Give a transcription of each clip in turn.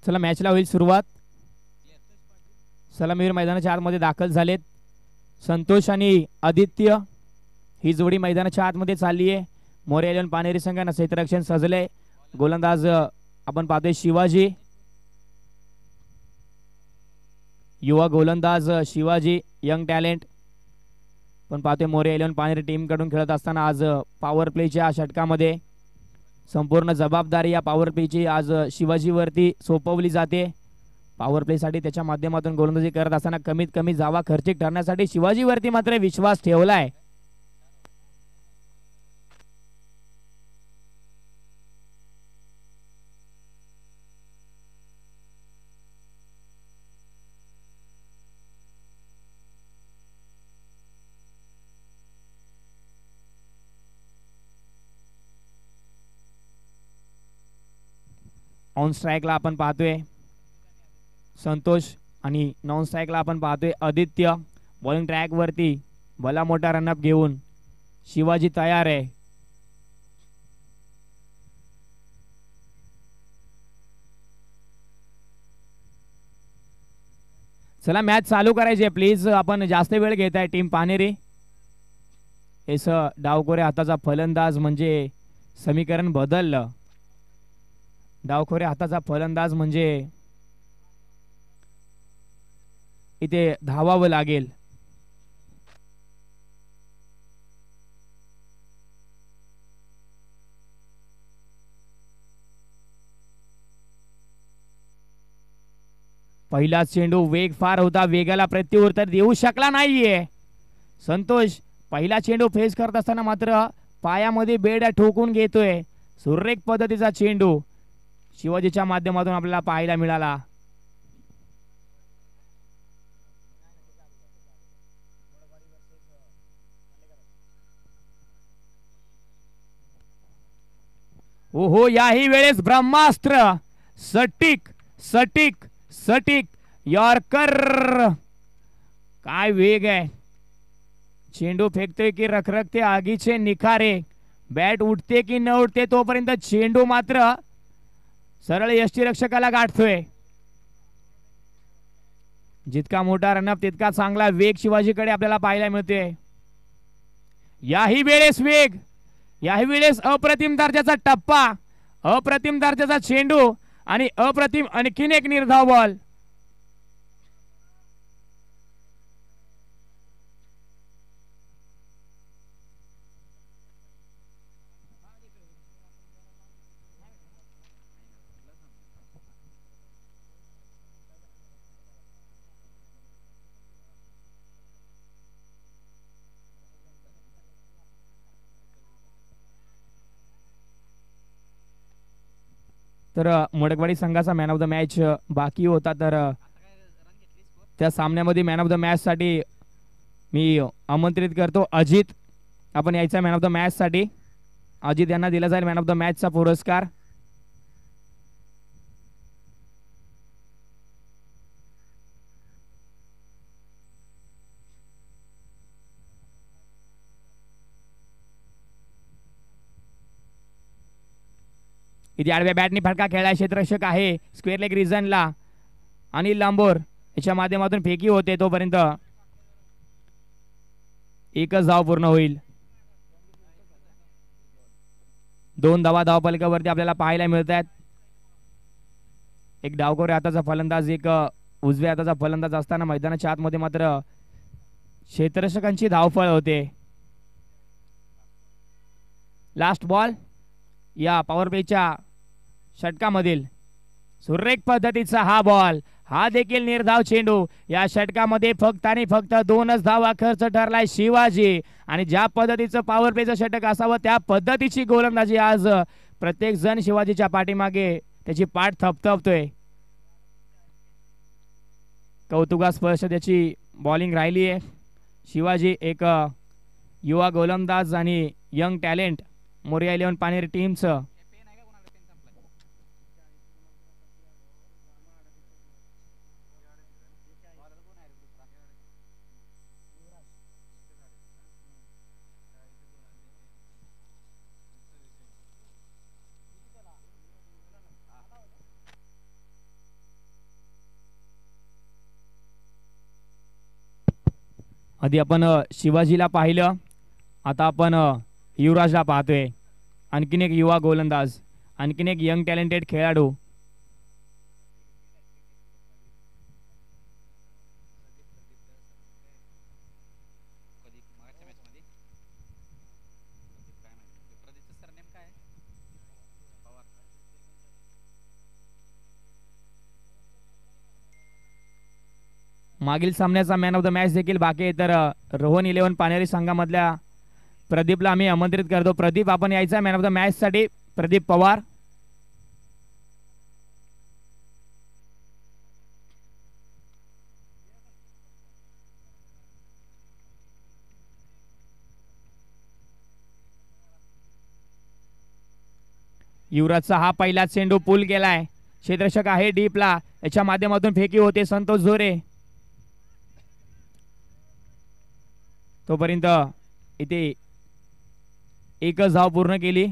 चला मॅचला होईल सुरुवात. सलामीवीर मैदानाच्या आतमध्ये दाखल झालेत. संतोष आणि आदित्य ही जोडी मैदानाच्या आतमध्ये चालली आहे. मोरे इलेव्हन पानेरी संघानं क्षेत्ररक्षण सजले. गोलंदाज आपण पाहतोय शिवाजी, युवा गोलंदाज शिवाजी यंग टॅलेंट. पण पाहतोय मोरे इलेव्हन पानेरी टीम कडून खेळत असताना आज पॉवर प्लेच्या षटकामध्ये संपूर्ण जबाबदारी या पॉवर प्लेची आज शिवाजीवरती सोपवली जाते. पॉवर प्लेसाठी त्याच्या माध्यमातून गोलंदाजी करत असताना कमीत कमी जावा खर्चिक ठरण्यासाठी शिवाजीवरती मात्र विश्वास ठेवलाय. ऑन स्ट्राइकला आपण पाहतोय संतोष आणि नॉन स्ट्राइकला आपण पाहतोय आदित्य. बॉलिंग ट्रॅक वरती भला मोठा रनअप घेऊन शिवाजी तयार आहे. चला मॅच चालू करायची आहे प्लीज. आपण जास्त वेळ घेत आहे टीम पानेरी. एस डावखोरे हाताचा फलंदाज म्हणजे समीकरण बदललं. डावखोरे हाताचा फलंदाज म्हणजे इथे धावावं लागेल. पहिला चेंडू वेग फार होता, वेगाला प्रत्युत्तर देऊ शकला नाहीये संतोष. पहिला चेंडू फेस करत असताना मात्र पायामध्ये बेड ठोकून घेतोय. सुरेख पद्धतीचा चेंडू शिवाजीच्या माध्यमातून आपल्याला पाहायला मिळाला. ओहो, याही वेळेस ब्रह्मास्त्र सटीक सटीक सटीक यॉर्कर. काय वेग आहे. चेंडू फेकतोय की रखरखते आगीचे निखारे. बॅट उठते की न उठते तोपर्यंत चेंडू मात्र सरळ यष्टीरक्षकाला गाठतोय. जितका मोठा रनअप तितका चांगला वेग शिवाजीकडे आपल्याला पाहायला मिळतोय. याही वेळेस वेग, याही वेळेस अप्रतिम दर्जाचा टप्पा, अप्रतिम दर्जाचा चेंडू आणि अप्रतिम आणखीन एक निर्धाव बॉल. तर मोडकवाडी संघाचा मॅन ऑफ द मॅच बाकी होता. तर त्या सामन्यामध्ये मॅन ऑफ द मॅच साठी मी आमंत्रित करतो अजित. आपण यायचा मॅन ऑफ द मॅच साठी. अजित यांना दिला जाईल मॅन ऑफ द मॅचचा पुरस्कार. इथे आडव्या बॅटनी फटका खेळला. क्षेत्ररक्षक आहे स्क्वेअर लेग रिजनला. अनिल लांबोर याच्या माध्यमातून फेकी होते तोपर्यंत एकच धाव पूर्ण होईल. 2 धावा धावफलकावरती आपल्याला पाहायला मिळत आहेत. एक डावखोऱ्या हाताचा फलंदाज, एक उजव्या हाताचा फलंदाज असताना मैदानाच्या आतमध्ये मात्र क्षेत्ररक्षकांची धावफळ होते. लास्ट बॉल या पॉवर प्लेच्या षटकामधील सुरेख पद्धतीचा हा बॉल, हा देखील निर्धाव चेंडू. या षटकामध्ये फक्त आणि फक्त 2च धावा खर्च ठरलाय शिवाजी. आणि ज्या पद्धतीचं पॉवर प्लेचं षटक असावं त्या पद्धतीची गोलंदाजी आज प्रत्येक जण शिवाजीच्या पाठीमागे त्याची पाठ थपथपतोय. कौतुकास्पद त्याची बॉलिंग राहिली आहे. शिवाजी एक युवा गोलंदाज आणि young talent Moriya eleven Paneri टीमचं. आधी आपण शिवाजीला पाहिलं, आता आपण युवराजला पाहतोय. आणखीन एक युवा गोलंदाज, आणखीन एक यंग टॅलेंटेड खेळाडू. मागील सामन्याचा मॅन ऑफ द मॅच देखील बाकी आहे. तर रोहन 11 पानेरी संघामधल्या प्रदीपला आम्ही आमंत्रित करतो. प्रदीप, आपण यायचा मॅन ऑफ द मॅच साठी. प्रदीप पवार. युवराजचा हा पहिला चेंडू पूल केलाय. क्षेत्ररक्षक आहे डीपला, याच्या माध्यमातून फेकी होते संतोष झोरे. तोपर्यंत इथे एकच धाव पूर्ण केली.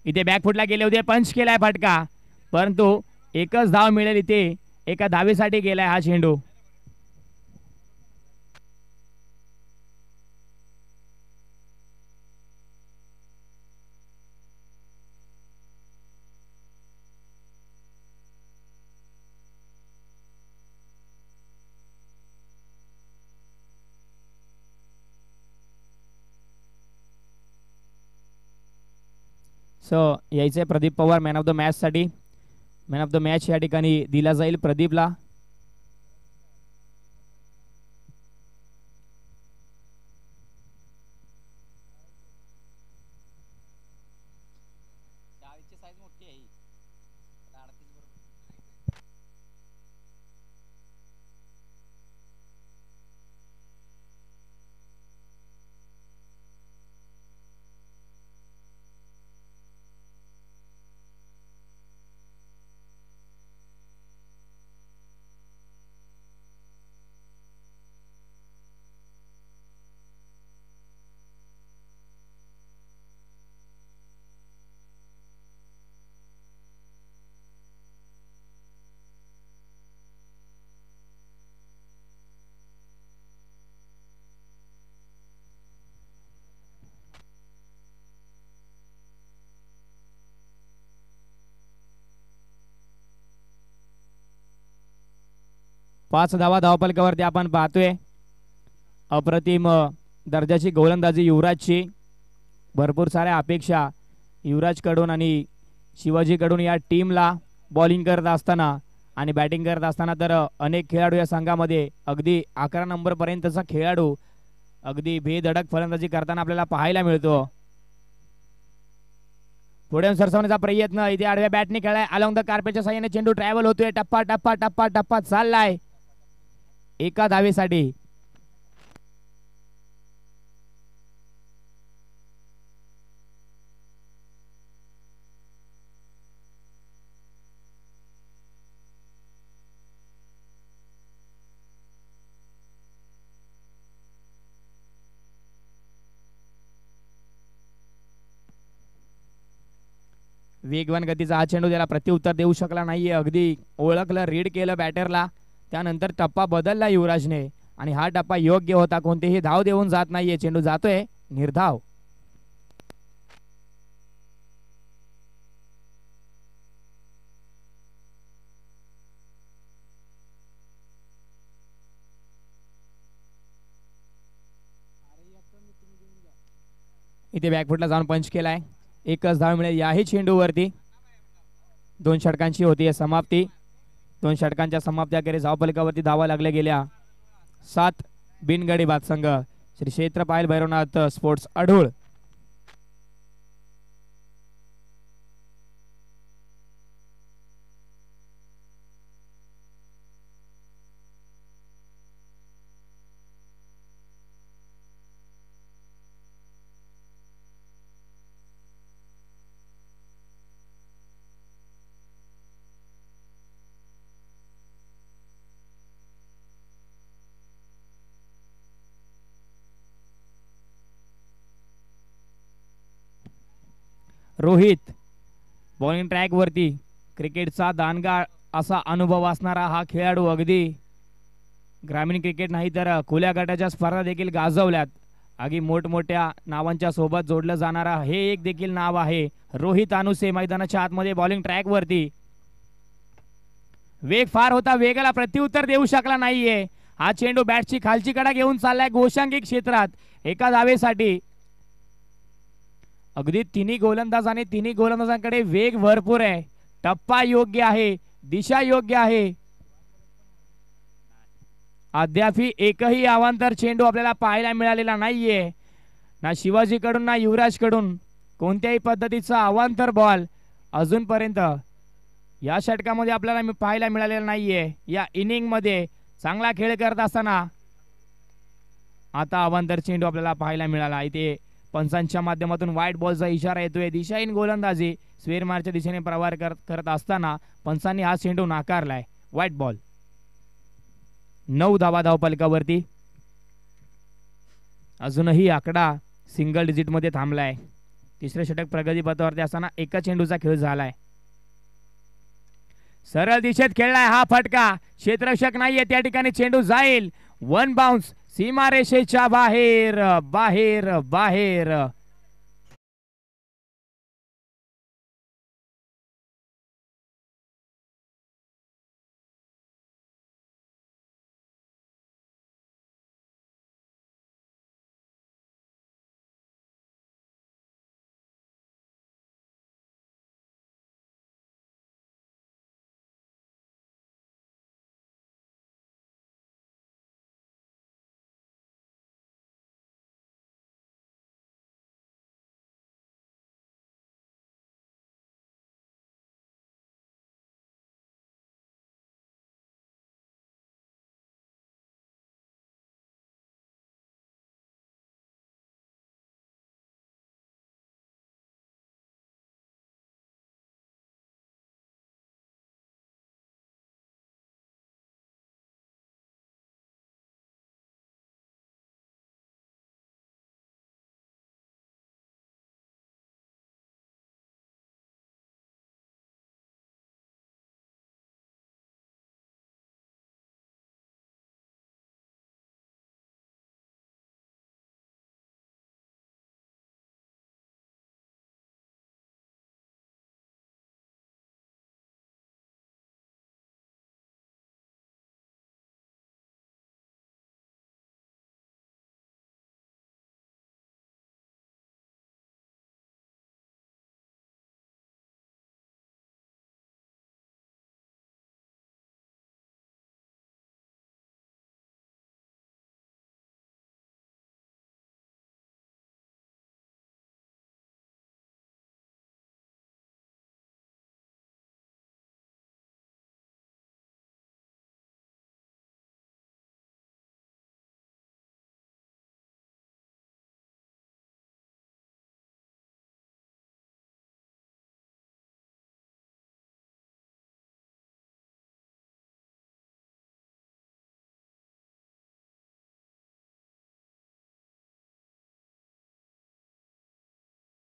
इथे बॅकफुटला गेले होते, पंच केलाय फटका, परंतु एकच धाव मिळेल. इथे एका धावेसाठी गेलाय हा चेंडू. सो यायचे Pradeep Pawar man of the match साठी. मॅन ऑफ द मॅच या ठिकाणी दिला जाईल प्रदीपला. पाच धावा धावपलकावरती आपण पाहतोय. अप्रतिम दर्जाची गोलंदाजी युवराजची. भरपूर साऱ्या अपेक्षा युवराज कडून आणि शिवाजी कडून या टीमला बॉलिंग करत असताना आणि बॅटिंग करत असताना. तर अनेक खेळाडू या संघामध्ये अगदी 11 नंबर पर्यंतचा खेळाडू अगदी बेधडक फलंदाजी करताना आपल्याला पाहायला मिळतो. पुढे सरसवण्याचा प्रयत्न इथे आडव्या बॅटने खेळाय. अलॉंग द कार्पेटच्या साह्याने चेंडू ट्रॅव्हल होतोय. टप्पा टप्पा टप्पा टप्पा चाललाय एका धावेसाठी. वेगवान गतीचा हा चेंडू त्याला प्रत्युत्तर देऊ शकला नाहीये. अगदी ओळखलं, रीड केलं बॅटरला, त्यानंतर टप्पा बदलला युवराजने आणि हा टप्पा योग्य होता. कोणतेही धाव देऊन जात नाहीये. चेंडू जातोय निर्धाव. इथे बॅकफुटला जाऊन पंच केलाय. एकच धाव मिळेल याही चेंडूवरती. 2 षटकांची होती समाप्ती. 2 षटकांच्या समाप्त्याखेरीज धावफलकावरती धावा लागल्या गेल्या 7 बिनगडी बाद संघ Shri Kshetra Payal Bhairavnath sports Adul. Rohit bowling track वरती. क्रिकेटचा दानगा असा अनुभव असणारा हा खेळाडू, अगदी ग्रामीण क्रिकेट नाही तर खुल्या गटाच्या स्पर्धा देखील गाजवल्यात. अगदी मोठमोठ्या नावांच्या सोबत जोडलं जाणारा हे एक देखील नाव आहे रोहित अनुसे. मैदानाच्या आतमध्ये बॉलिंग ट्रॅक वरती. वेग फार होता, वेगाला प्रत्युत्तर देऊ शकला नाहीये. हा चेंडू बॅटची खालची कडा घेऊन चाललाय गोशांकी क्षेत्रात एका धावेसाठी. अगदी तिन्ही गोलंदाज आणि तिन्ही गोलंदाजांकडे वेग भरपूर आहे. टप्पा योग्य आहे, दिशा योग्य आहे. अद्यापही एकही अवांतर चेंडू आपल्याला पाहायला मिळालेला नाहीये, ना शिवाजीकडून ना युवराजकडून कोणत्याही पद्धतीचा अवांतर बॉल अजूनपर्यंत या षटकामध्ये आपल्याला पाहायला मिळालेला नाहीये. या इनिंग मध्ये चांगला खेळ करत असताना आता अवांतर चेंडू आपल्याला पाहायला मिळाला. इथे पंचांच्या माध्यमातून व्हाईट बॉलचा इशारा येतोय. दिशाहीन गोलंदाजी स्क्वेअर मारच्या दिशेने प्रवार करत असताना पंचांनी हा चेंडू नाकारलाय. White ball. 9 धावा धावफलकावरती. अजूनही आकडा सिंगल डिजिट मध्ये थांबलाय. तिसरे षटक प्रगतीपथावरती असताना एका चेंडूचा खेळ झालाय. सरळ दिशेत खेळलाय हा फटका. क्षेत्ररक्षक नाहीये त्या ठिकाणी, चेंडू जाईल. वन बाउन्स सीमारेषेच्या बाहेर बाहेर बाहेर.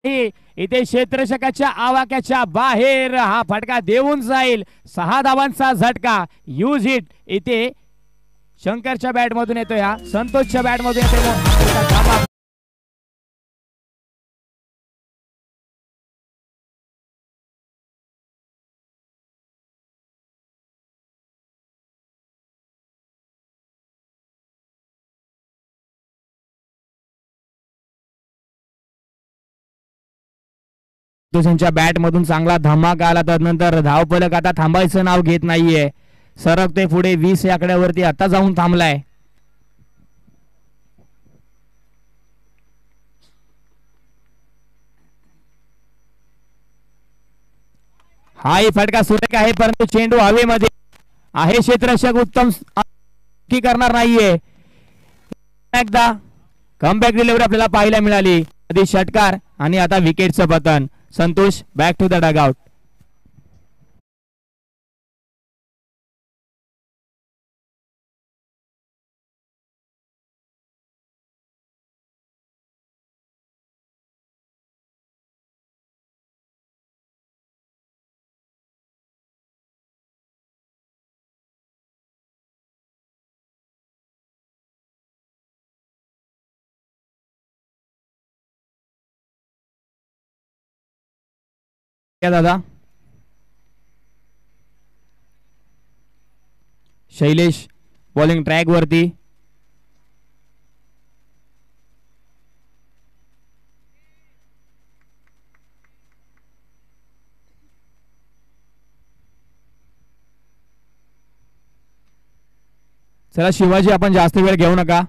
इथे क्षेत्ररक्षकाच्या आवाक्याच्या बाहेर हा फटका देऊन जाईल. 6 धावांचा झटका. यूज हिट इथे शंकरच्या बॅट मधून येतोय, हा संतोषच्या बॅट मधून येतोय. संतोषांच्या बॅट मधून चांगला धमाका आला. त्यानंतर धावफलक आता थांबायचं नाव घेत नाहीये. सरकते पुढे 20 या आकड्यावरती आता जाऊन थांबलाय. हाही फटका सुरेख आहे, परंतु चेंडू हवेमध्ये आहे. क्षेत्ररक्षक उत्तम करणार नाहीये. एकदा कमबॅक डिलिव्हरी आपल्याला पाहायला मिळाली. आधी षटकार आणि आता विकेटचं पतन. Santosh back to the dugout. क्या दादा शैलेश बॉलिंग ट्रॅक वरती. चला शिवाजी आपण जास्त वेळ घेऊ नका.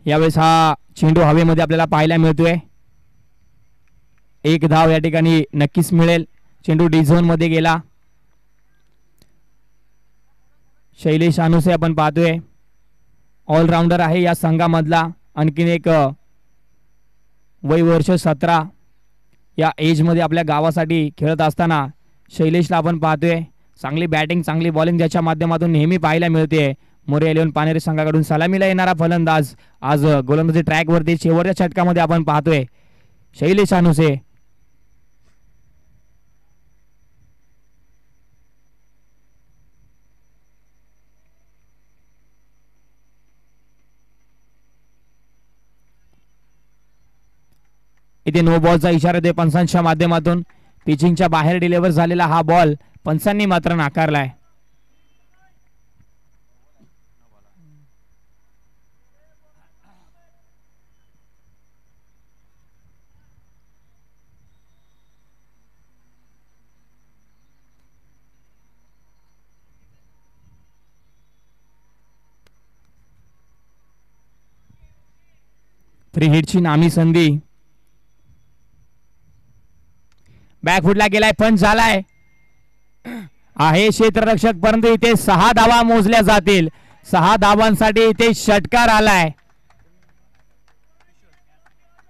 यावेळेस हा चेंडू हवेमध्ये आपल्याला पाहायला मिळतोय. एक धाव या ठिकाणी नक्कीच मिळेल. चेंडू डी झोन मध्ये गेला. शैलेश अनुसे आपण पाहतोय ऑलराऊंडर आहे या संघामधला. आणखीन एक वय वर्ष 17 या एज मध्ये आपल्या गावासाठी खेळत असताना शैलेशला आपण पाहतोय. चांगली बॅटिंग चांगली बॉलिंग ज्याच्या माध्यमातून नेहमी पाहायला मिळते. मोरे इलेव्हन पानेरी संघाकडून सलामीला येणारा फलंदाज आज गोलंदाजी ट्रॅक वरती शेवटच्या षटकामध्ये आपण पाहतोय शैलेश अनुसे. इथे नो बॉलचा इशारा दे पंचांच्या माध्यमातून. पिचिंगच्या बाहेर डिलिव्हर झालेला हा बॉल पंचांनी मात्र नाकारलाय. फ्री हिटची नामी संधी. बॅकफुटला गेलाय पंच झालाय आहे क्षेत्ररक्षक. परंतु इथे 6 धावा मोजल्या जातील. 6 धावांसाठी इथे षटकार आलाय.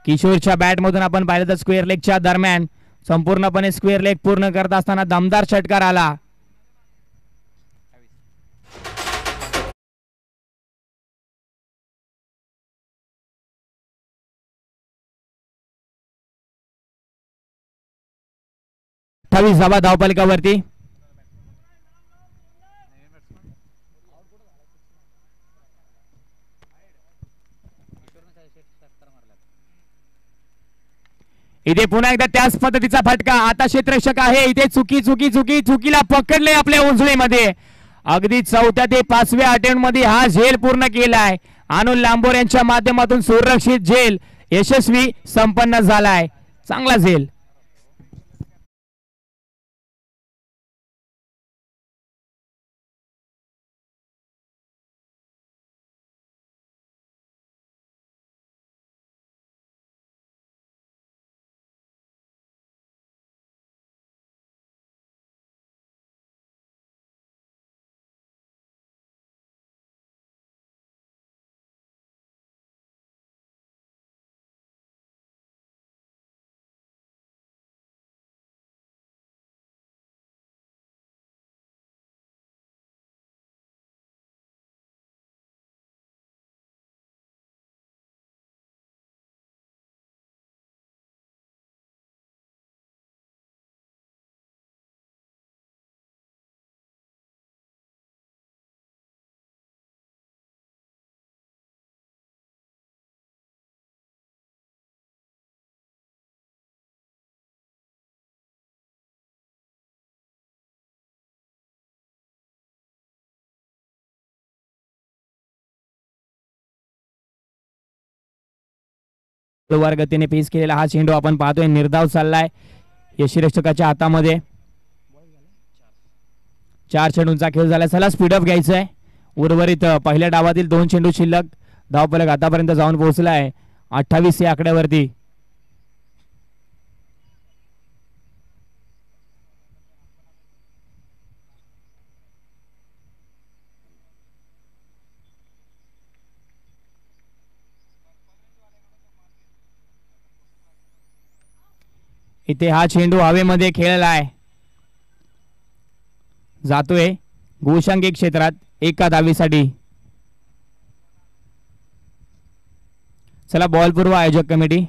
किशोरच्या बॅट मधून आपण पाहिलं तर स्क्वेअर लेगच्या दरम्यान संपूर्णपणे स्क्वेअर लेग पूर्ण करत असताना दमदार षटकार आला. धावा धावपलिकावरती. इथे पुन्हा एकदा त्याच पद्धतीचा फटका. आता क्षेत्ररक्षक आहे इथे चुकीला पकडले आपल्या उंचळीमध्ये. अगदी 4थ्या ते 5व्या अटेम्प्ट मध्ये हा झेल पूर्ण केलाय. अनुल लांबोर यांच्या माध्यमातून सुरक्षित झेल यशस्वी संपन्न झालाय. चांगला झेल. तलवार गतीने पेस केलेला हा चेंडू आपण पाहतोय. निर्धाव चाललाय यष्टिरक्षकाच्या हातामध्ये. 4 चेंडूंचा खेळ झाला. चला स्पीडअप घ्यायचंय. उर्वरित पहिल्या डावातील 2 चेंडू शिल्लक. धावफलक आतापर्यंत जाऊन पोहोचलाय 28 या आकड्यावरती. इथे हा चेंडू हवेमध्ये खेळलाय. जातोय गोशांकी क्षेत्रात एका धावेसाठी. चला बॉल पूर्व आयोजक कमिटी.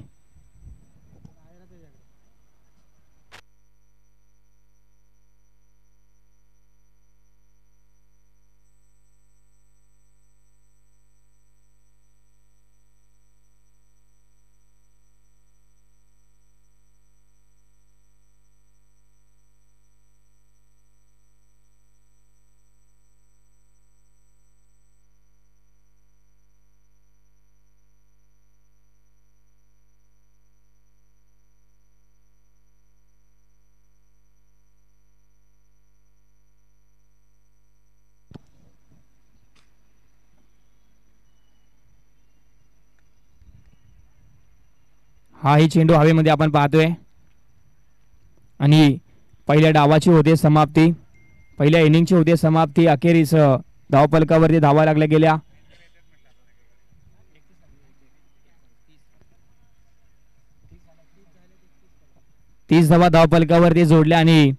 हाही चेंडू हवेमध्ये आपण पाहतोय आणि पहिल्या डावाची होते समाप्ती, पहिल्या इनिंगची होते समाप्ती. अखेरीस धावफलकावरती धावा लागल्या गेल्या. 30 धावा धावफलकावरती जोडल्या आणि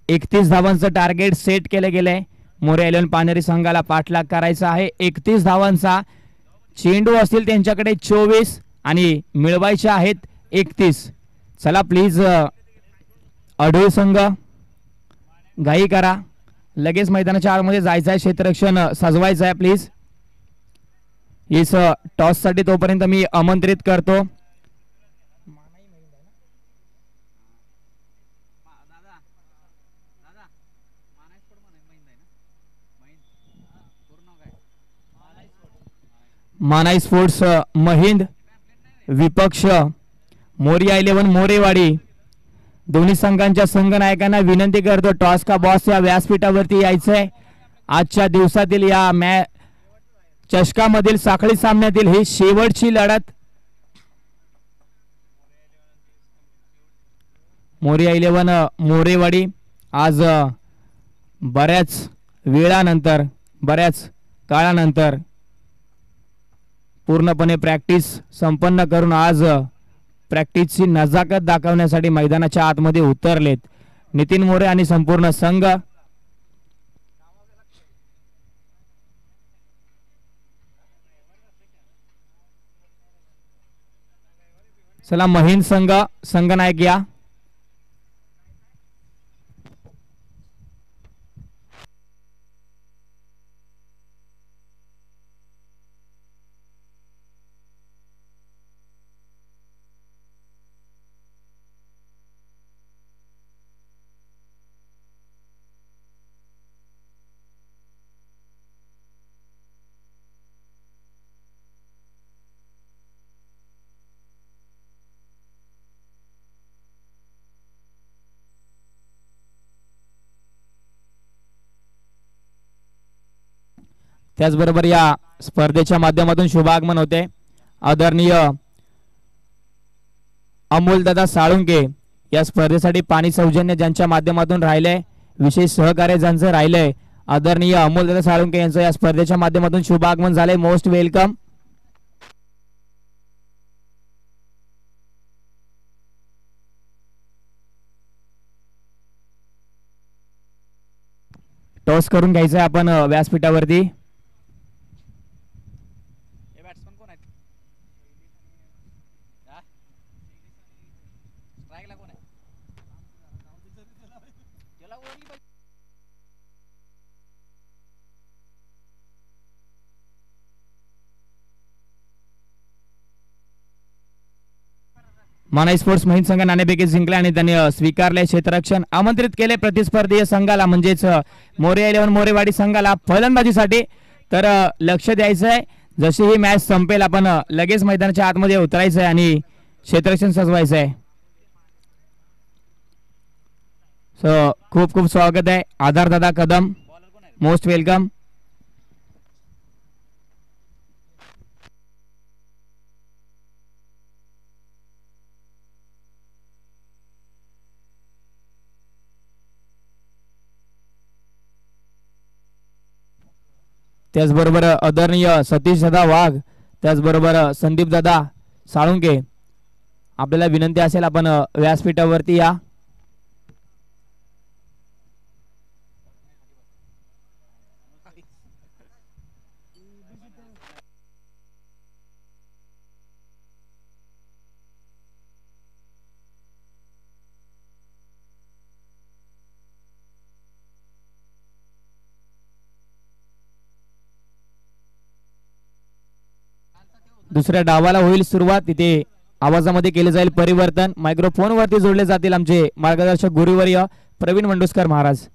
31 धावांचं टार्गेट सेट केलं गेलंय. मोरे 11 पानेरी संघाला पाठलाग करायचा आहे 31 धावांचा. चेंडू असतील त्यांच्याकडे 24 आणि मिळवायचे आहेत 31. चला प्लीज अडूळ संघ घाई करा, लगेच मैदानाच्या आतमध्ये जायचं आहे, क्षेत्ररक्षण सजवायचं आहे प्लीज. इस टॉस साठी तोपर्यंत मी आमंत्रित करतो मानाई स्पोर्ट्स महिंद विपक्ष मोरिया 11 मोरेवाडी. दोन्ही संघांच्या संघनायकांना विनंती करतो टॉस का बॉस या व्यासपीठावरती यायचंय. आजच्या दिवसातील या चषकामधील साखळी सामन्यातील ही शेवटची लढत. मोरिया 11 मोरेवाडी आज बऱ्याच वेळानंतर बऱ्याच काळानंतर पूर्णपणे प्रॅक्टिस संपन्न करून आज प्रॅक्टिसची नजाकत दाखवण्यासाठी मैदानाच्या आतमध्ये उतरलेत नितीन मोरे आणि संपूर्ण संघ. चला महिंद संघ संघनायक या. त्याचबरोबर या स्पर्धेच्या माध्यमातून शुभागमन होते आदरणीय अमोलदादा साळुंके. या स्पर्धेसाठी पाणी सौजन्य ज्यांच्या माध्यमातून राहिले, विशेष सहकार्य ज्यांचं राहिलंय, आदरणीय अमोलदादा साळुंके यांचं या स्पर्धेच्या माध्यमातून शुभागमन झाले. Most welcome. टॉस करून घ्यायचंय आपण व्यासपीठावरती. मानाई स्पोर्ट्स महिंद संघ नाणेफेकी जिंकले आणि त्यांनी स्वीकारले क्षेत्ररक्षण. आमंत्रित केले प्रतिस्पर्धी संघाला म्हणजेच मोरे 11 मोरेवाडी संघाला फलंदाजीसाठी. तर लक्ष द्यायचं आहे, जशी ही मॅच संपेल आपण लगेच मैदानाच्या आतमध्ये उतरायचं आहे आणि क्षेत्ररक्षण सजवायचं आहे. सो खूप खूप स्वागत आहे आधार दादा कदम, मोस्ट वेलकम. त्याचबरोबर आदरणीय सतीश दादा वाघ, त्याचबरोबर संदीप दादा साळुंके, आपल्याला विनंती असेल आपण व्यासपीठावरती या. दुसऱ्या डावाला होईल सुरुवात. तिथे आवाजामध्ये केले जाईल परिवर्तन. मायक्रोफोन वरती जोडले जातील आमचे मार्गदर्शक गुरुवर्य प्रवीण मंडुस्कर महाराज.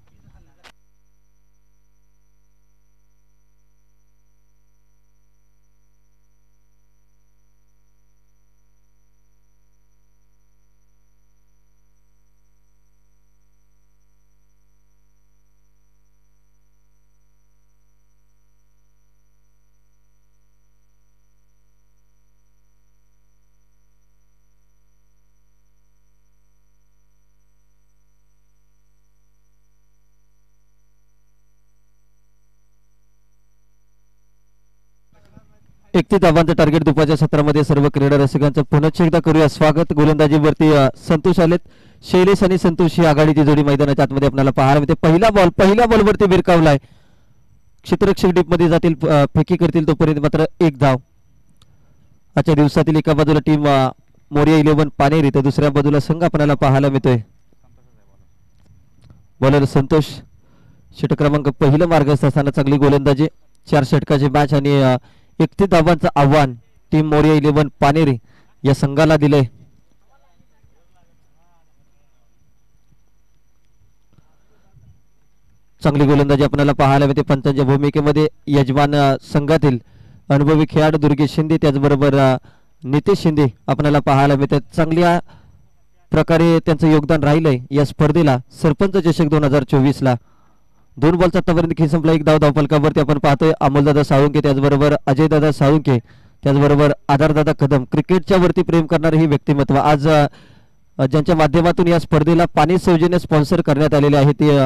31 धावांचं टार्गेट दुपारच्या सत्रामध्ये सर्व क्रीडा रसिकांचं पुनश्च एकदा करूया स्वागत. गोलंदाजीवरती संतोष आलेत. शैलेश आणि संतोष ही आघाडीची जोडी मैदानाच्या आतमध्ये आपल्याला पाहायला मिळते. पहिल्या बॉलवरती विरकावलाय. क्षेत्ररक्षक डीप मध्ये जातील, फेकी करतील तोपर्यंत मात्र एक धाव. आजच्या दिवसातील एका बाजूला टीम मोरिया 11 पानेरी तर दुसऱ्या बाजूला संघ आपल्याला पाहायला मिळतोय. बॉलर संतोष षटक क्रमांक पहिलं मार्गस्थ असताना चांगली गोलंदाजी, 4 षटकाची मॅच आणि 31 धावांचं आव्हान टीम मोरिया 11 पानेरी या संघाला दिले. चांगली गोलंदाजी आपल्याला पाहायला मिळते. पंचांच्या भूमिकेमध्ये यजमान संघातील अनुभवी खेळाडू दुर्गेश शिंदे त्याचबरोबर नितेश शिंदे आपल्याला पाहायला मिळतात. चांगल्या प्रकारे त्यांचं योगदान राहिलंय या स्पर्धेला. सरपंच चषक 2024 ला 2 बॉलचा आतापर्यंत खेळ संपला. एक धाव धावफलकावरती आपण पाहतोय अमोलदादा साळुंके त्याचबरोबर अजयदादा साळुंके त्याचबरोबर आधारदादा कदम. क्रिकेटच्या वरती प्रेम करणारे ही व्यक्तिमत्व आज ज्यांच्या माध्यमातून या स्पर्धेला पाणी सौजन्य स्पॉन्सर करण्यात आलेले आहे ते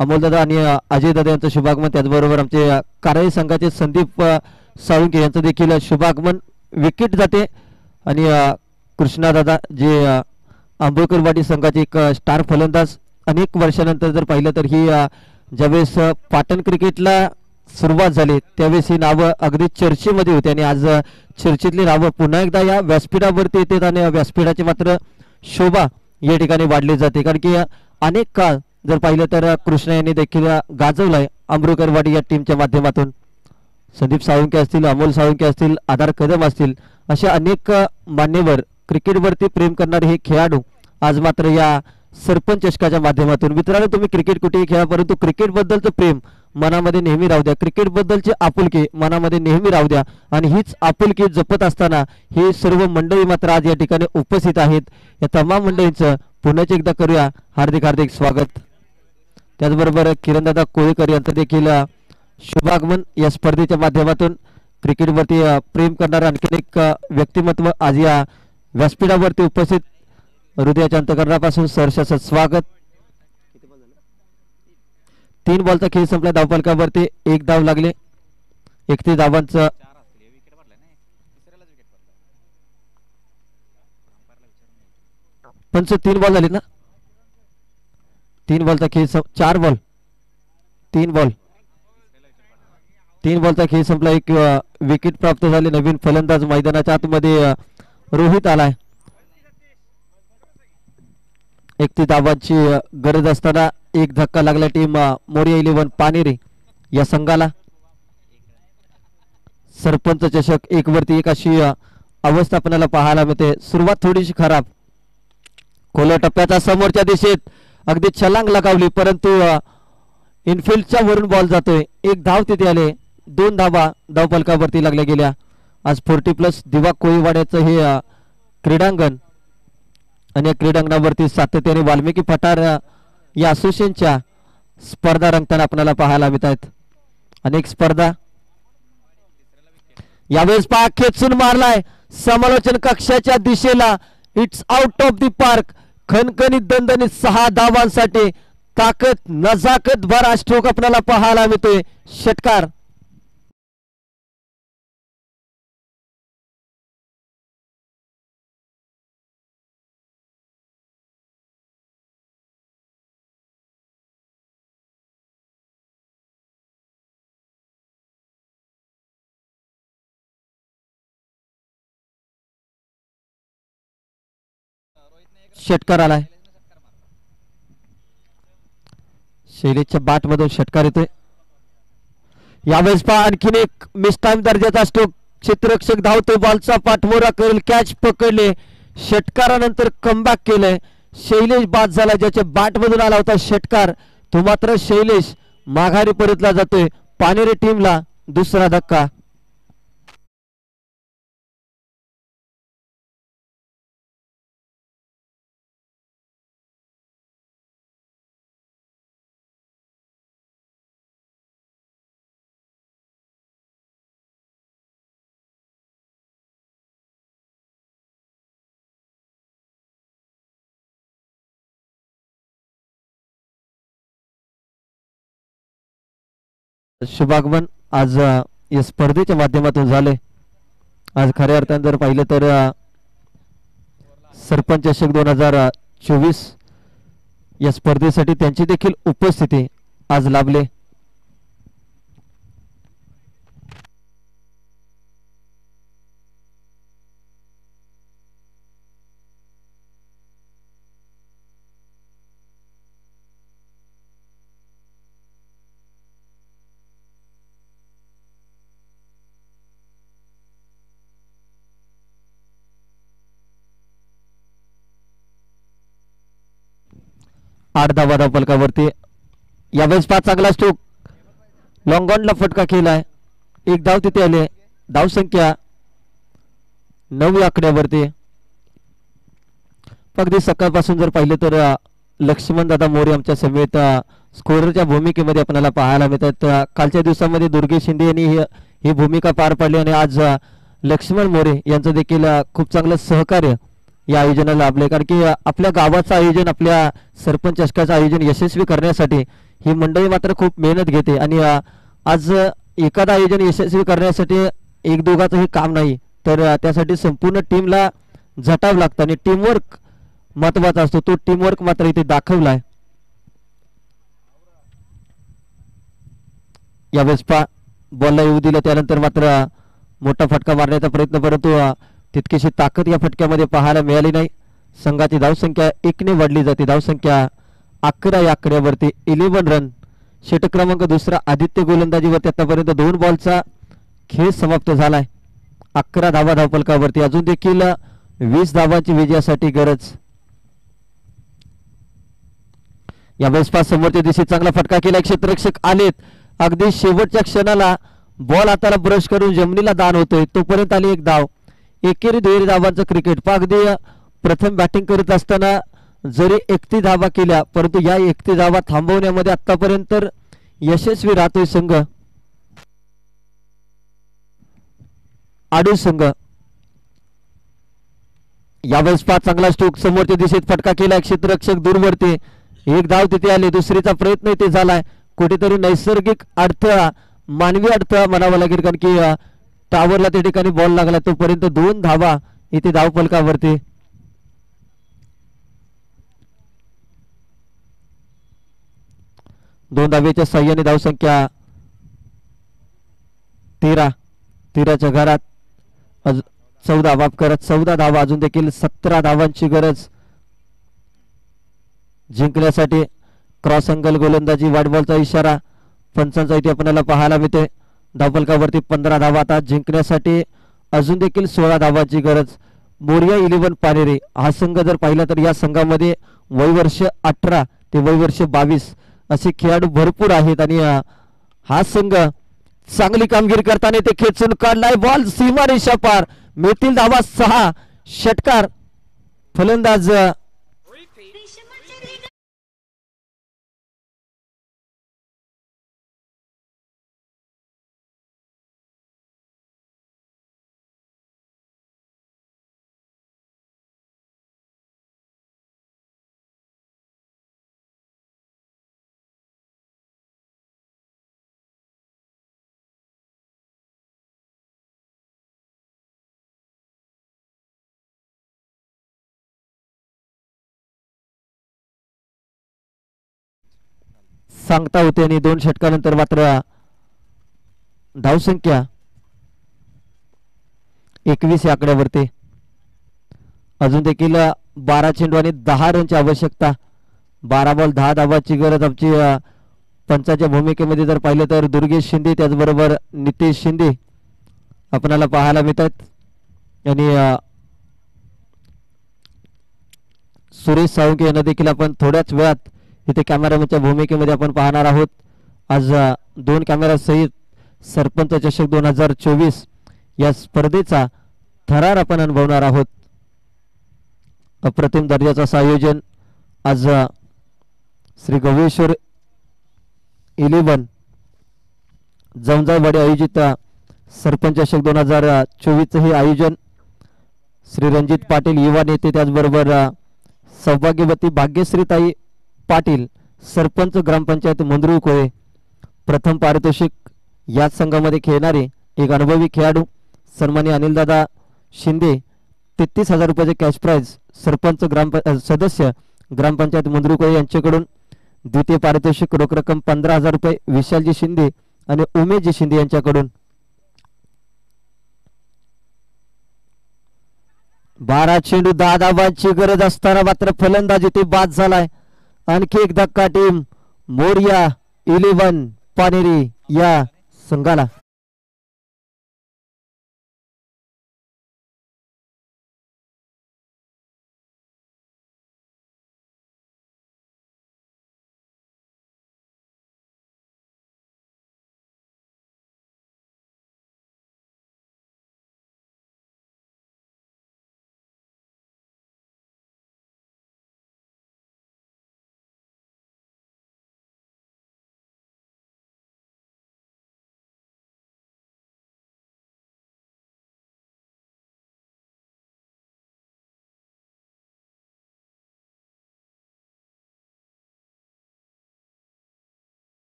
अमोलदादा आणि अजयदादा यांचं शुभागमन. त्याचबरोबर आमचे कारळी संघाचे संदीप साळुंके यांचं देखील शुभागमन. विकेट जाते आणि कृष्णादादा जे आंबोळकरवाडी संघाचे एक स्टार फलंदाज. अनेक वर्षानंतर जर पाहिलं तर ही ज्यावेळेस पाटण क्रिकेटला सुरुवात झाली त्यावेळेस ही नावं अगदी चर्चेमध्ये होती आणि आज चर्चेतली नावं पुन्हा एकदा या व्यासपीठावरती येतात आणि व्यासपीठाची मात्र शोभा या ठिकाणी वाढली जाते. कारण की अनेक काळ जर पाहिलं तर कृष्णा यांनी देखील गाजवलाय आंबोळकरवाडी या टीमच्या माध्यमातून. संदीप साळुंके असतील, अमोल साळुंके असतील, आधार कदम असतील, असे अनेक मान्यवर क्रिकेटवरती प्रेम करणारे हे खेळाडू आज मात्र या सरपंच चषकाच्या माध्यमातून. मित्रांनो, तुम्ही क्रिकेट कुठेही खेळा परंतु क्रिकेट बद्दलचं प्रेम मनामध्ये नेहमी राहू द्या. क्रिकेट बद्दलची आपुलकी मनामध्ये नेहमी राहू द्या आणि हीच आपुलकी जपत असताना ही सर्व मंडळी मात्र आज या ठिकाणी उपस्थित आहेत. या तमाम मंडळींचं पुन्हा एकदा करूया हार्दिक हार्दिक स्वागत. त्याचबरोबर किरणदादा कोळेकर यांचं देखील शुभागमन या स्पर्धेच्या माध्यमातून. क्रिकेटवरती प्रेम करणारं आणखी एक व्यक्तिमत्व आज या व्यासपीठावरती उपस्थित. हृदयाच्या अंतकरणापासून सहर्ष स्वागत. 3 बॉलचा खेळ संपला. धावफलकावरती एक धाव लागले. 31 धावांचं पंच 3 बॉल झाले ना. 3 बॉलचा खेळ 4 बॉल 3 बॉल 3 बॉलचा खेळ संपला. एक विकेट प्राप्त झाले. नवीन फलंदाज मैदानाच्या आतमध्ये रोहित आलाय. 31 धावांची गरज असताना एक धक्का लागला टीम मोरिया 11 पानेरी या संघाला. सरपंच चषक 1 वरती 1 अशी अवस्था आपल्याला पाहायला मिळते. सुरुवात थोडीशी खराब. खोल्या टप्प्याचा समोरच्या दिशेत अगदी छलांग लगावली परंतु इनफिल्डच्या वरून बॉल जातोय. एक धाव तिथे आले. 2 धावा धावफलकावरती लागल्या गेल्या. आज 40+ दिवा कोळीवाड्याचं हे क्रीडांगण आणि या क्रीडांगणावरती सातत्याने वाल्मिकी पठार या असोसिएशनच्या स्पर्धा रंगताना आपल्याला पाहायला मिळत आहेत. अनेक स्पर्धा यावेळेस पहा खेचून मारलाय समालोचन कक्षाच्या दिशेला. It's out of the park. खणखणीत दणदणीत 6 धावांसाठी ताकद नजाकत भरा स्ट्रोक आपल्याला पाहायला मिळतोय. षटकार षटकार आलाय. शैलेशच्या बॅट मधून षटकार येतोय. यावेळेस पहा आणखीन एक मिस टाइम दर्जाचा स्ट्रोक. क्षेत्ररक्षक धावतो. बॉलचा पाठमोरा करेल. कॅच पकडले. षटकारानंतर कमबॅक केलंय. शैलेश बाद झाला ज्याच्या बॅट मधून आला होता षटकार. तो मात्र शैलेश माघारी परतला जातोय. पानेरी टीमला दुसरा धक्का. शुभागमन आज या स्पर्धेच्या माध्यमातून झाले. आज खऱ्या अर्थाने जर पाहिलं तर सरपंच चषक 2024 या स्पर्धेसाठी त्यांची देखील उपस्थिती आज लाभले. आठ धावा धावफलकावरती. यावेळेस 5 चांगला स्ट्रोक, लॉंग ऑनला फटका केलाय. एक धाव तिथे आले. धावसंख्या 9 आकड्यावरती. अगदी सकाळपासून जर पाहिलं तर लक्ष्मण दादा मोरे आमच्या समेत स्कोररच्या भूमिकेमध्ये आपल्याला पाहायला मिळतात. कालच्या दिवसामध्ये दुर्गेश शिंदे यांनी ही भूमिका पार पाडली आणि आज लक्ष्मण मोरे यांचं देखील खूप चांगलं सहकार्य या आयोजनाला लाभले. कारण की आपल्या गावाचं आयोजन, आपल्या सरपंच चषकाचं आयोजन यशस्वी करण्यासाठी ही मंडळी मात्र खूप मेहनत घेते आणि आज एखादं आयोजन यशस्वी करण्यासाठी एक दोघाचंही काम नाही, तर त्यासाठी संपूर्ण टीमला झटावं लागतं आणि टीमवर्क महत्वाचा असतो. तो टीमवर्क मात्र इथे दाखवलाय. यावेळेस बॉलला येऊ दिलं, त्यानंतर मात्र मोठा फटका मारण्याचा प्रयत्न, परंतु तितकीशी ताकद या फटक्यामध्ये पाहायला मिळाली नाही. संघाची धावसंख्या 1 ने वाढली जाते. धावसंख्या 11 या आकड्यावरती. 11 रन. षटक क्रमांक दुसरा आदित्य गोलंदाजीवरती आतापर्यंत 2 बॉलचा खेळ समाप्त झालाय. 11 धावा धावफलकावरती. अजून देखील 20 धावांची विजयासाठी गरज. यावेळेस समोरच्या दिशेत चांगला फटका केला. क्षेत्ररक्षक आलेत. अगदी शेवटच्या क्षणाला बॉल हाताला ब्रश करून जमिनीला दान होतोय, तोपर्यंत आली एक धाव. एकेरी दुहेरी धावांचं क्रिकेट. अगदी प्रथम बॅटिंग करत असताना जरी 31 धावा केल्या, परंतु या 31 धावा थांबवण्यामध्ये आतापर्यंत यशस्वी राहतोय संघ आडू संघ. यावेळेस चांगला स्ट्रोक, समोरच्या दिशेत फटका केला. क्षेत्ररक्षक दूरवरती. एक धाव तिथे आली. दुसरीचा प्रयत्न इथे झालाय. कुठेतरी नैसर्गिक अडथळा, मानवी अडथळा म्हणावा लागेल, कारण की टावरला त्या ठिकाणी बॉल लागला. तोपर्यंत 2 धावा इथे धावफलकावरती. दोन धावेच्या साह्याने धावसंख्या 13च्या घरात 14 माफ करत 14 धावा. अजून देखील 17 धावांची गरज जिंकण्यासाठी. क्रॉस अँगल गोलंदाजी, वाईड बॉलचा इशारा पंचांचा इथे आपल्याला पाहायला मिळते. धावफलकावरती 15 धावा आता जिंकण्यासाठी अजून देखील 16 धावांची गरज. मोरिया 11 पानेरे हा संघ जर पाहिला तर या संघामध्ये वयवर्ष 18 ते वयवर्ष 22 असे खेळाडू भरपूर आहेत आणि हा संघ चांगली कामगिरी करताना ते खेचून काढलाय. बॉल सीमारेषा पार. मिळतील धावा 6. षटकार फलंदाज सांगता होते आणि 2 षटकानंतर मात्र धावसंख्या 21 या आकड्यावरती. अजून देखील 12 चेंडू आणि 10 रनची आवश्यकता. 12 बॉल 10 धावांची गरज. आमची पंचाच्या भूमिकेमध्ये जर पाहिलं तर दुर्गेश शिंदे, त्याचबरोबर नितेश शिंदे आपल्याला पाहायला मिळतात आणि सुरेश साळुंके यांना देखील आपण थोड्याच वेळात इथे कॅमेरामॅनच्या भूमिकेमध्ये आपण पाहणार आहोत. आज 2 कॅमेरा सहित सरपंच चषक 2024 या स्पर्धेचा थरार आपण अनुभवणार आहोत. अप्रतिम दर्जाचं असं आयोजन आज श्री गवेश्वर 11 जमजावाडी आयोजित सरपंच चषक 2024 हे आयोजन श्री रणजित पाटील युवा नेते, त्याचबरोबर सौभाग्यवती भाग्यश्रीताई पाटील सरपंच ग्रामपंचायत मंद्रुळकोळे. प्रथम पारितोषिक याच संघामध्ये खेळणारे एक अनुभवी खेळाडू सन्माननीय अनिलदादा शिंदे 33,000 रुपयाचे कॅश प्राइज सरपंच सदस्य ग्रामपंचायत मुंद्रुकोळे यांच्याकडून. द्वितीय पारितोषिक रोख रक्कम 15,000 रुपये विशालजी शिंदे आणि उमेशजी शिंदे यांच्याकडून. 12 चेंडू 10 धावांची गरज असताना मात्र फलंदाजी ते बाद झालाय. आणखी एक धक्का टीम मोरिया 11 पानेरी या संघाला.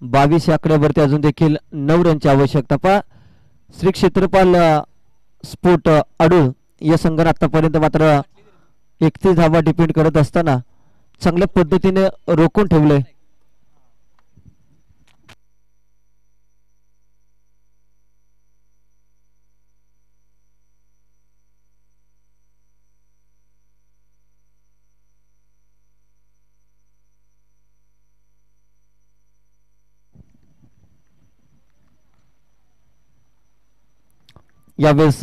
बावीस आकड्यावरती अजून देखील 9 रनची आवश्यकता. पहा श्री क्षेत्रपाल स्पोर्ट अडूळ या संघाने आतापर्यंत मात्र 31 धावा डिपेंड करत असताना चांगल्या पद्धतीने रोखून ठेवले. यावेळेस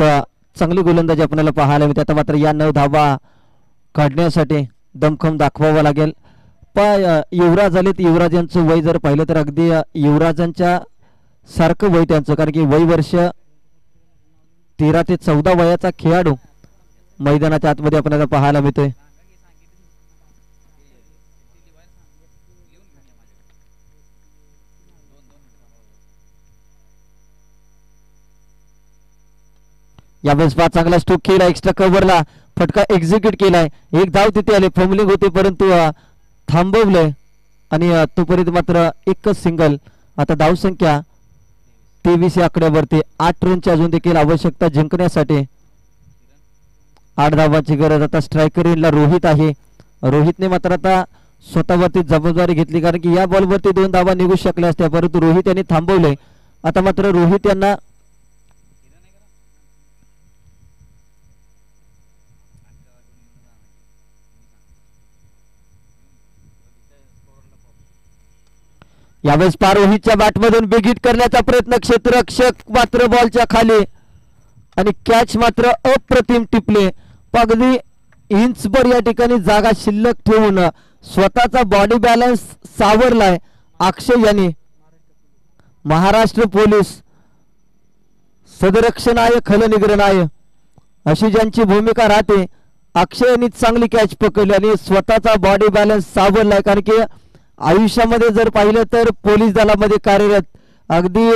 चांगली गोलंदाजी आपल्याला पाहायला मिळते. आता मात्र या 9 धावा काढण्यासाठी दमखम दाखवावा लागेल. युवराज आलेत. युवराज यांचं वय जर पाहिलं तर अगदी युवराजांच्या सारखं वय त्यांचं, कारण की वय वर्ष 13 ते 14 वयाचा खेळाडू मैदानाच्या आतमध्ये आपल्याला पाहायला मिळतोय. यावेळेस चांगला स्ट्रोक केला, एक्स्ट्रा कव्हरला फटका एक्झिक्यूट केलाय. एक धाव तिथे आले, फॉर्मलिंग होते परंतु थांबवलंय आणि तोपर्यंत मात्र एकच सिंगल. आता धाव संख्या 23 या आकड्यावरती 8 रनची अजून देखील आवश्यकता जिंकण्यासाठी. 8 धावांची गरज. आता स्ट्रायकर इनला रोहित आहे. रोहितने मात्र आता स्वतःवरती जबाबदारी घेतली, कारण की या बॉलवरती 2 धावा निघू शकल्या असत्या परंतु रोहित यांनी थांबवले. आता मात्र रोहित यांना यावेळेस रोहितच्या बॅटमधून बिग हिट करण्याचा प्रयत्न, क्षेत्ररक्षक मात्र बॉलच्या खाली आणि कॅच मात्र अप्रतिम टिपले. अगदी इंचभर या ठिकाणी जागा शिल्लक ठेवून स्वतःचा बॉडी बॅलन्स सावरलाय अक्षय यांनी. महाराष्ट्र पोलीस सदरक्षणाय खलनिग्रहणाय अशी ज्यांची भूमिका राहते, अक्षय यांनी चांगली कॅच पकडली आणि स्वतःचा बॉडी बॅलन्स सावरलाय. कारण की आयुष्यामध्ये जर पाहिलं तर पोलीस दलामध्ये कार्यरत, अगदी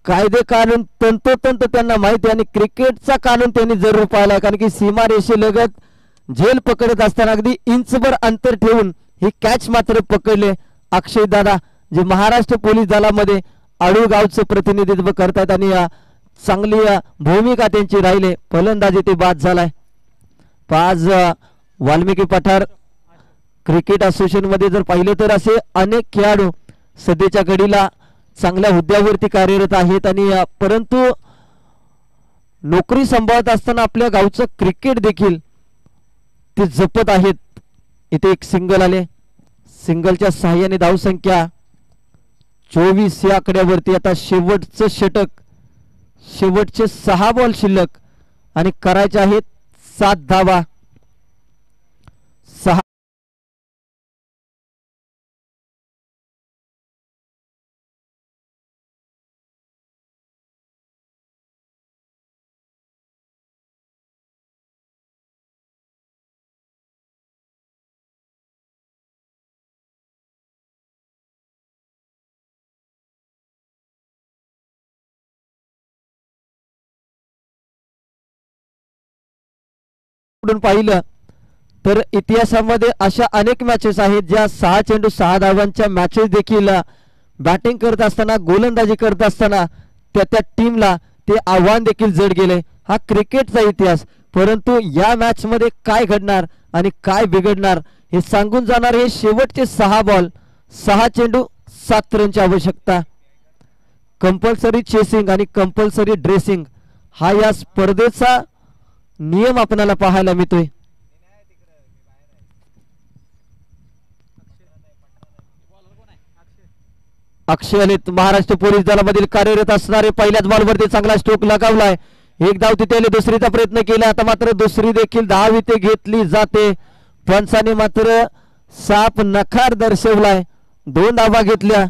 कायदे कानून तंतोतंत त्यांना माहिती आणि क्रिकेटचा कानून त्यांनी जरूर पाहिला, कारण की सीमारेषेलगत झेल पकडत असताना अगदी इंचभर अंतर ठेवून ही कॅच मात्र पकडले अक्षय दादा, जे महाराष्ट्र पोलीस दलामध्ये अडूळ गावचं प्रतिनिधित्व करतात आणि चांगली भूमिका त्यांची राहिले. फलंदाजी ते बाद झालाय. आज वाल्मिकी पठार क्रिकेट असोसिएशन मध्ये जर पाहिलं तर असे अनेक खेळाडू सध्याच्या घडीला चांगल्या हुद्द्यावरती कार्यरत आहेत आणि परंतु नोकरी सांभाळत असताना आपल्या गावचं क्रिकेट देखील ते जपत आहेत. इथे एक सिंगल आले, सिंगलच्या सहाय्याने धावसंख्या 24 या आकड्यावरती. आता शेवटचं षटक, शेवटचे 6 बॉल शिल्लक आणि करायचे आहेत 7 धावा. दृष्टिकोनातून पाहिलं तर इतिहासामध्ये अशा अनेक मॅचेस आहेत ज्या 6 चेंडू 6 धावांच्या मॅचेस देखील बॅटिंग करत असताना गोलंदाजी करत असताना त्या टीमला ते आव्हान देखील जड गेले. हा क्रिकेटचा इतिहास. परंतु या मॅच मध्ये काय घडणार आणि काय बिघडणार हे सांगून जाणार हे शेवटचे 6 बॉल 6 चेंडू 7 रनची आवश्यकता. कंपल्सरी चेसिंग आणि कंपल्सरी ड्रेसिंग हा या स्पर्धेचा नियम आपल्याला पाहायला मिळतोय. अक्षय अलित महाराष्ट्र पोलीस दलामधील कार्यरत असणारे पहिल्याच बॉलवरती चांगला स्ट्रोक लगावलाय. एक धाव तिथे दुसरीचा प्रयत्न केला. आता मात्र दुसरी देखील धाव इथे घेतली जाते. पंचाने मात्र साप नकार दर्शवलाय. 2 धावा घेतल्या.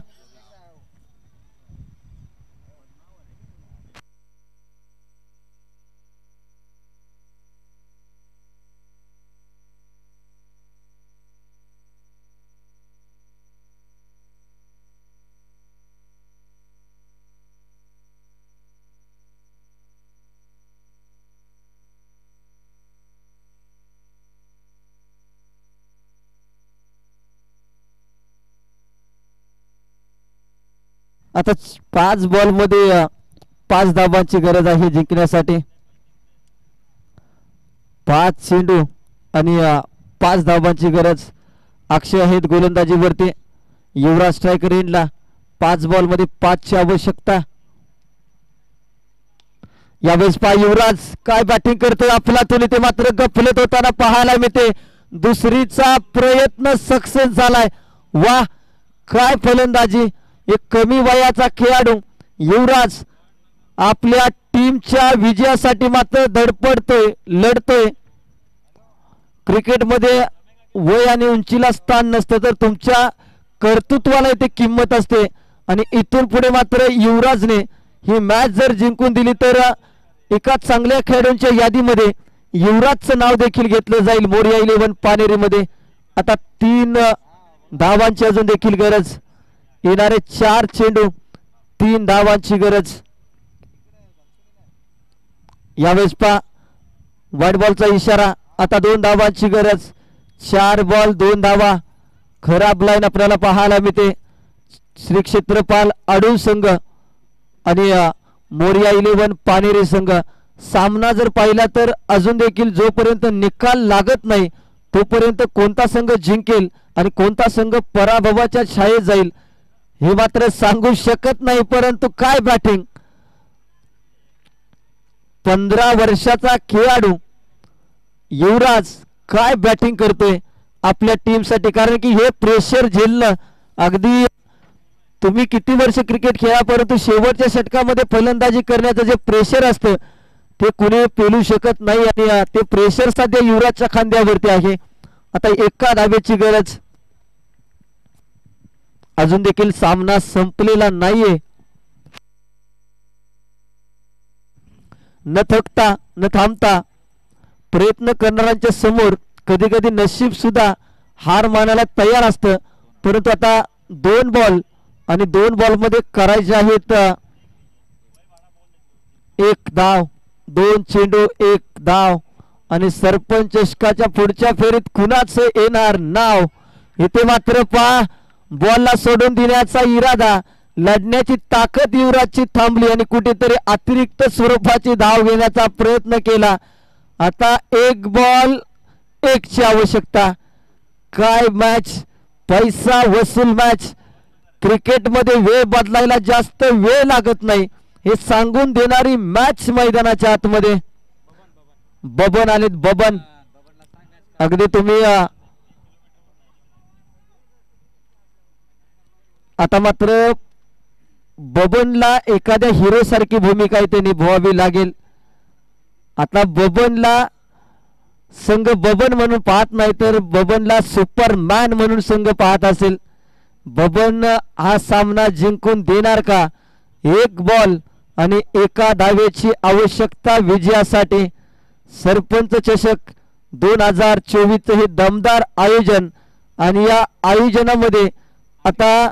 आता 5 बॉल मध्ये 5 धावांची गरज आहे जिंकण्यासाठी. 5 चेंडू आणि 5 धावांची गरज. अक्षय आहेत गोलंदाजीवरती. युवराज स्ट्रायकर एंडला 5 बॉल मध्ये 5 ची आवश्यकता. यावेळेस युवराज काय बॅटिंग करतोय. अफलातून ते मात्र गफलत होताना पाहायला मिळते. दुसरीचा प्रयत्न सक्सेस झालाय. वाह काय फलंदाजी. एक कमी वयाचा खेळाडू युवराज आपल्या टीमच्या विजयासाठी मात्र धडपडतोय लढतोय. क्रिकेटमध्ये वय आणि उंचीला स्थान नसतं तर तुमच्या कर्तृत्वाला इथे किंमत असते. आणि इथून पुढे मात्र युवराजने ही मॅच जर जिंकून दिली तर एका चांगल्या खेळाडूंच्या यादीमध्ये युवराजचं नाव देखील घेतलं जाईल मोरिया 11 पानेरीमध्ये. आता 3 धावांची अजून देखील गरज. येणारे 4 चेंडू 3 धावांची गरज. यावेळेस व्हाईट बॉलचा इशारा. आता 2 धावांची गरज. 4 बॉल 2 धावा. खराब लाईन आपल्याला पाहायला मिळते. श्री क्षेत्रपाल अडूळ संघ आणि मोरिया 11 पानेरी संघ. सामना जर पाहिला तर अजून देखील जोपर्यंत निकाल लागत नाही तोपर्यंत कोणता संघ जिंकेल आणि कोणता संघ पराभवाच्या छायेत जाईल हे मात्र सांगू शकत नाही. परंतु काय बॅटिंग. 15 वर्षाचा खेळाडू युवराज काय बॅटिंग करतोय आपल्या टीमसाठी. कारण की हे प्रेशर झेलणं अगदी तुम्ही किती वर्ष क्रिकेट खेळा परंतु शेवटच्या षटकामध्ये फलंदाजी करण्याचं जे प्रेशर असतं ते कुणी पेलू शकत नाही. आणि ते प्रेशर सध्या युवराजच्या खांद्यावरती आहे. आता 1 धावेची गरज. अजून देखील सामना संपलेला नाहीये. न थकता न थांबता प्रयत्न करणाऱ्यांच्या समोर कधी कधी नशीब सुद्धा हार मानायला तयार असतं. परंतु आता 2 बॉल आणि 2 बॉल मध्ये करायचे आहेत 1 धाव. 2 चेंडू 1 धाव. आणि सरपंच चषकाच्या पुढच्या फेरीत कुणाचं येणार नाव. इथे मात्र बॉलला सोडून देण्याचा इरादा लढण्याची ताकद युवराजची थांबली आणि कुठेतरी अतिरिक्त स्वरूपाची धाव घेण्याचा प्रयत्न केला. आता 1 बॉल 1 ची आवश्यकता. काय मॅच. पैसा वसूल मॅच. क्रिकेटमध्ये वेळ बदलायला जास्त वेळ लागत नाही हे सांगून देणारी मॅच मैदानाच्या आतमध्ये. बबन आलेत. बबन अगदी तुम्ही आता मात्र बबनला एखाद्या हिरो सारखी भूमिका इथे निभवावी लागेल. आता बबनला संघ बबन म्हणून पाहत नाही तर बबनला सुपरमॅन म्हणून संघ पाहत असेल. बबन हा सामना जिंकून देणार का. 1 बॉल आणि 1 धावेची आवश्यकता विजयासाठी. सरपंच चषक 2024 हे दमदार आयोजन आणि या आयोजनामध्ये आता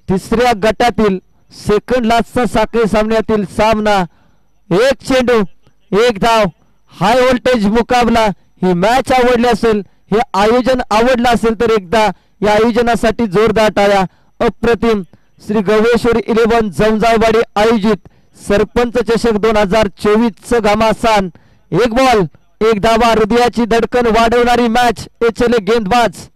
3ऱ्या गटातील सेकंड लास्टचा साखळी सामन्यातील सामना. 1 चेंडू 1 धाव. हाय व्होल्टेज मुकाबला, ही मॅच आवडली असेल, हे आयोजन आवडलं असेल तर एकदा या आयोजनासाठी जोरदार टाळ्या. अप्रतिम श्री गवेश्वरी 11 जमजाळवाडी आयोजित सरपंच चषक 2024 घमासान. एक बॉल एक धावा, हृदयाची धडकन वाढवणारी मॅच. चले गेंदबाज.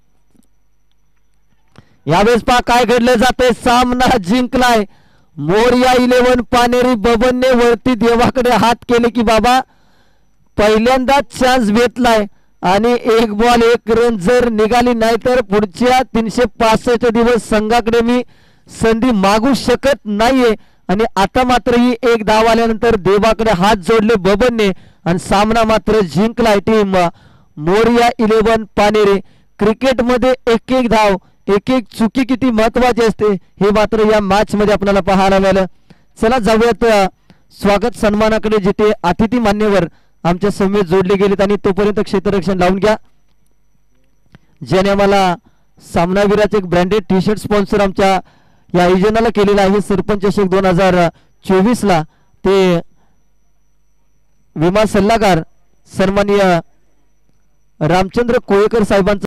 यावेळेस पहा काय घडलं जातंय. सामना जिंकलाय मोरया 11 पानेरी. बबनने वरती देवाकडे हात केले की बाबा पहिल्यांदाच चान्स भेटलाय आणि एक बॉल एक रन जर निघाली नाही तर पुढच्या 365 दिवस संघाकडे मी संधी मागू शकत नाहीये. आणि आता मात्र ही एक धाव आल्यानंतर देवाकडे हात जोडले बबनने आणि सामना मात्र जिंकलाय टीम मोरया 11 पानेरे. क्रिकेटमध्ये एक एक धाव एक एक चुकी किती महत्वाची असते हे मात्र या मॅच मध्ये आपल्याला पाहायला मिळालं. चला जाऊयात स्वागत सन्मानाकडे, जिथे अतिथी मान्यवर आमच्या समेत जोडले गेलेत आणि तोपर्यंत क्षेत्ररक्षण लावून घ्या. ज्याने आम्हाला सामनावीराचे एक ब्रँडेड टी शर्ट स्पॉन्सर आमच्या या आयोजनाला केलेला आहे सरपंच चषक 2024 ला. ते विमा सल्लागार सन्माननीय रामचंद्र कोळेकर साहेबांचा